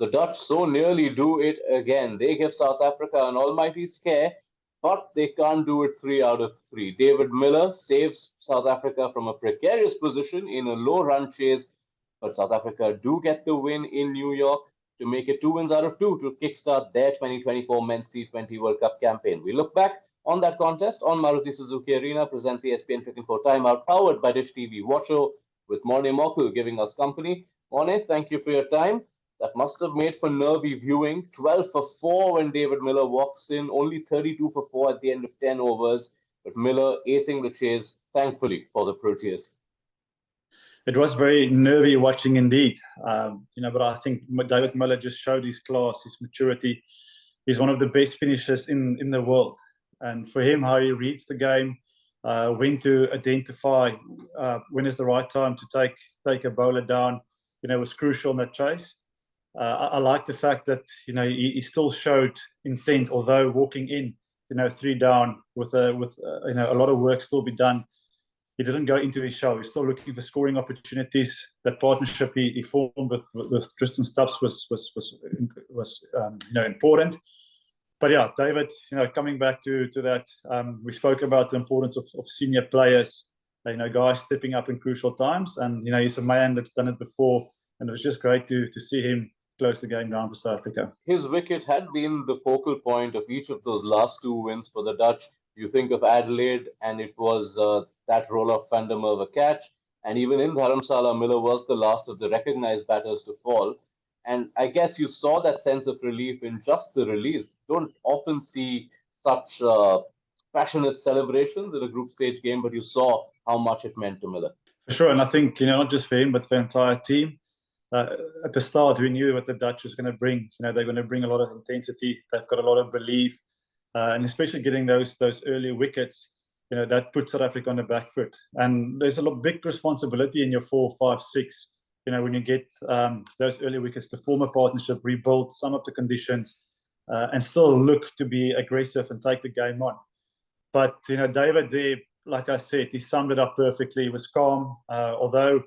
The Dutch so nearly do it again. They give South Africa an almighty scare, but they can't do it 3 out of 3. David Miller saves South Africa from a precarious position in a low run chase, but South Africa do get the win in New York to make it 2 wins out of 2 to kickstart their 2024 Men's T20 World Cup campaign. We look back on that contest on Maruti Suzuki Arena, presents ESPNcricinfo Timeout, powered by Dishtv. Watch show with Morne Morkel giving us company. Morne, thank you for your time. That must have made for nervy viewing. 12 for 4 when David Miller walks in, only 32 for 4 at the end of 10 overs, but Miller acing the chase, thankfully, for the Proteas. It was very nervy watching indeed, but I think David Miller just showed his class, his maturity. He's one of the best finishers in the world. And for him, how he reads the game, when to identify when is the right time to take a bowler down, was crucial in that chase. I like the fact that he still showed intent, although walking in 3 down with a lot of work still be done. He didn't go into his shell. He's still looking for scoring opportunities. That partnership he formed with Tristan Stubbs was important. But yeah, David, coming back to that, we spoke about the importance of senior players, guys stepping up in crucial times, and he's a man that's done it before, and it was just great to see him close the game down for South Africa. His wicket had been the focal point of each of those last 2 wins for the Dutch. You think of Adelaide, and it was that roll-off Van der Merwe catch. And even in Dharamsala, Miller was the last of the recognized batters to fall. And I guess you saw that sense of relief in just the release. Don't often see such passionate celebrations in a group stage game, but you saw how much it meant to Miller. For sure, and I think, not just for him, but for the entire team. At the start, we knew what the Dutch was going to bring. They're going to bring a lot of intensity. They've got a lot of belief, and especially getting those early wickets, that puts South Africa on the back foot. And there's a big responsibility in your 4, 5, 6. When you get those early wickets to form a partnership, rebuild, sum up the conditions, and still look to be aggressive and take the game on. But David there, like I said, he summed it up perfectly. He was calm, although.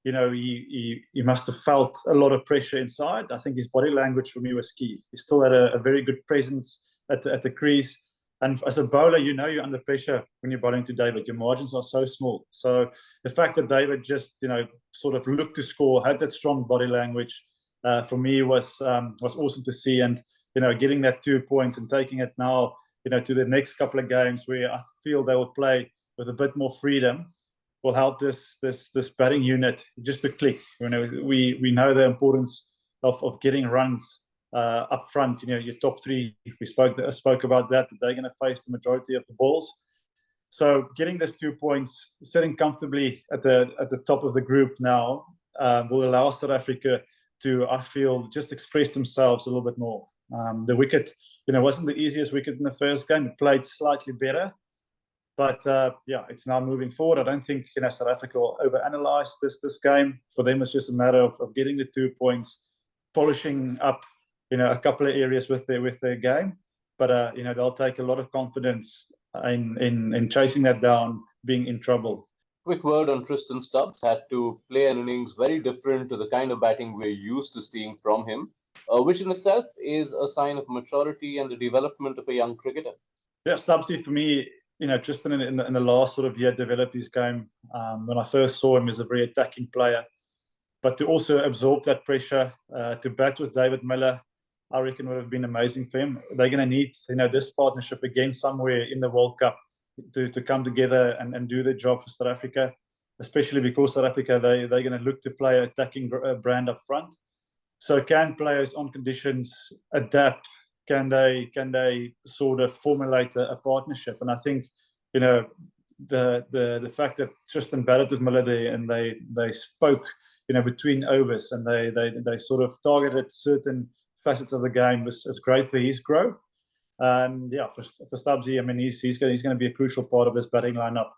He must have felt a lot of pressure inside. I think his body language for me was key. He still had a very good presence at the crease. And as a bowler, you're under pressure when you're bowling to David. Your margins are so small. So the fact that David just, sort of looked to score, had that strong body language, for me was awesome to see. And, getting that 2 points and taking it now, to the next couple of games where I feel they will play with a bit more freedom, will help this batting unit just to click. We know the importance of getting runs up front. Your top 3. We spoke about that they're going to face the majority of the balls. So getting this 2 points, sitting comfortably at the top of the group now, will allow South Africa to, I feel, just express themselves a little bit more. The wicket, wasn't the easiest wicket in the first game. It played slightly better. But it's now moving forward. I don't think South Africa will overanalyze this game. For them, it's just a matter of getting the 2 points, polishing up a couple of areas with their game. But they'll take a lot of confidence in chasing that down, being in trouble. Quick word on Tristan Stubbs. Had to play an innings very different to the kind of batting we're used to seeing from him, which in itself is a sign of maturity and the development of a young cricketer. Yeah, Stubbsy for me. Tristan in the last sort of year developed his game. When I first saw him as a very attacking player, but to also absorb that pressure, to bat with David Miller, I reckon would have been amazing for him. They're going to need this partnership again somewhere in the World Cup to come together and do the job for South Africa, especially because South Africa they're going to look to play attacking brand up front. So can players on conditions adapt? Can they sort of formulate a partnership? And I think, the fact that Tristan batted with Miller there and they spoke, between overs and they sort of targeted certain facets of the game was great for his growth. And for Stubbsy, I mean, he's going to be a crucial part of this batting lineup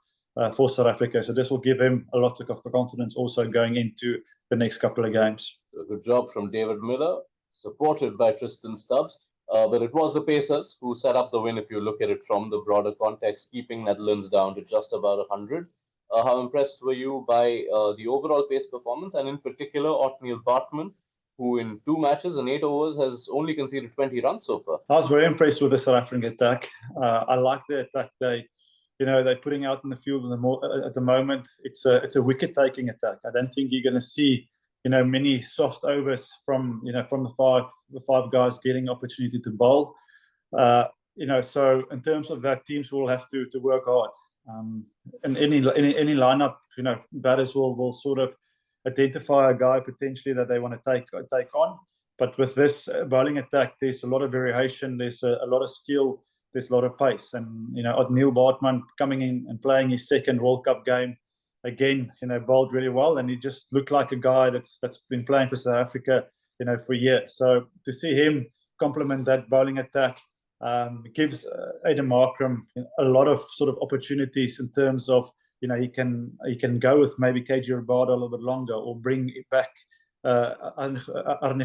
for South Africa. So this will give him a lot of confidence also going into the next couple of games. A good job from David Miller, supported by Tristan Stubbs. But it was the Pacers who set up the win, if you look at it from the broader context, keeping Netherlands down to just about 100. How impressed were you by the overall pace performance, and in particular, Ottneil Baartman? who in 2 matches and 8 overs has only conceded 20 runs so far. I was very impressed with the South African attack. I like the attack they're putting out in the field at the moment. It's a wicket-taking attack. I don't think you're going to see many soft overs from the five guys getting opportunity to bowl. So in terms of that, teams will have to work hard. And any lineup, batters will sort of identify a guy potentially that they want to take on. But with this bowling attack, there's a lot of variation. There's a lot of skill. There's a lot of pace. And Ottneil Baartman coming in and playing his second World Cup game again, bowled really well, and he just looked like a guy that's been playing for South Africa, for years. So to see him complement that bowling attack gives Ottneil Baartman a lot of sort of opportunities in terms of he can go with maybe KG Rabada a little bit longer, or bring it back Ottneil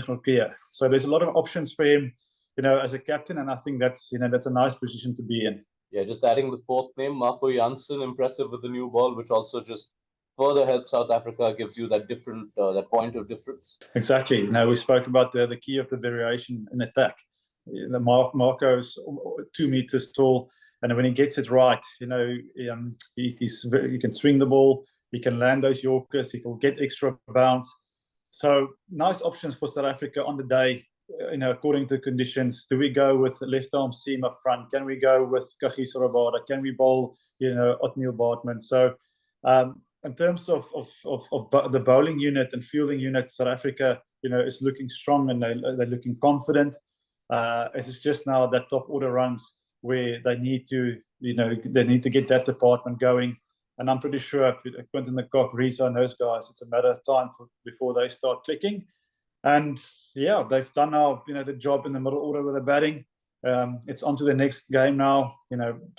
Baartman. So there's a lot of options for him, as a captain, and I think that's a nice position to be in. Yeah, just adding the fourth name, Marco Jansen, impressive with the new ball, which also just further helps South Africa, gives you that that point of difference. Exactly. Now, we spoke about the key of the variation in attack. The Marco's 2 meters tall, and when he gets it right, he can swing the ball, he can land those Yorkers, he will get extra bounce. So nice options for South Africa on the day. According to conditions, do we go with the left arm seam up front? Can we go with Kagiso Rabada? Can we bowl, Ottneil Baartman? So, in terms of the bowling unit and fielding unit, South Africa, is looking strong, and they're looking confident. It's just now that top order runs where they need to, get that department going. And I'm pretty sure Quinton de Kock, Reza, and those guys, it's a matter of time before they start clicking. And yeah, they've done now, the job in the middle order with the batting. It's on to the next game now,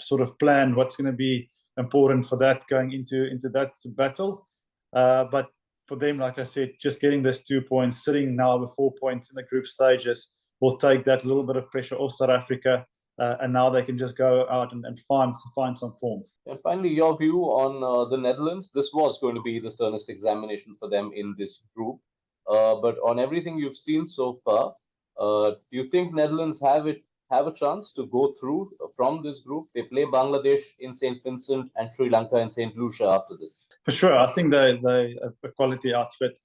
sort of plan what's going to be important for that going into that battle. But for them, like I said, just getting this 2 points, sitting now with 4 points in the group stages, will take that little bit of pressure off South Africa. And now they can just go out and find some form. And finally, your view on the Netherlands. This was going to be the sternest examination for them in this group. But on everything you've seen so far, do you think Netherlands have a chance to go through from this group? They play Bangladesh in St. Vincent and Sri Lanka in St. Lucia after this. For sure, I think they a quality outfit.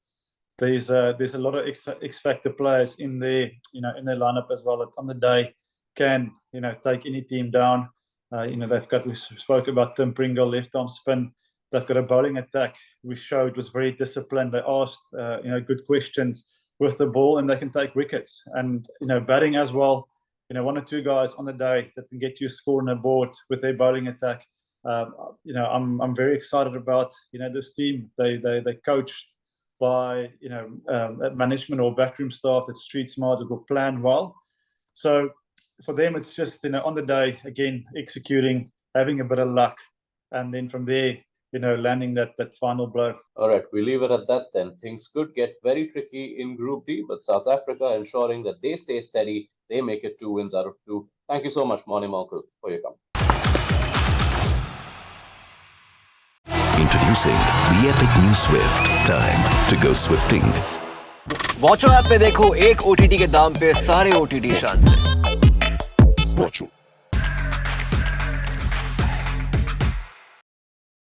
There's a lot of X factor players in their lineup as well that on the day can take any team down. We spoke about Tim Pringle, left arm spin. They've got a bowling attack. We showed was very disciplined. They asked good questions with the ball, and they can take wickets. And batting as well. 1 or 2 guys on the day that can get you a score on a board with their bowling attack. I'm very excited about this team. They're coached by management or backroom staff that's street smart, that will plan well. So for them, it's just on the day again, executing, having a bit of luck, and then from there, landing that final blow. All right, we leave it at that then. Things could get very tricky in Group D, but South Africa ensuring that they stay steady, they make it 2 wins out of 2. Thank you so much, Morne Morkel, for your comment. Introducing the epic new Swift. Time to go swifting. Watcho app पे देखो एक OTT के दाम पे सारे OTT शान से। Watch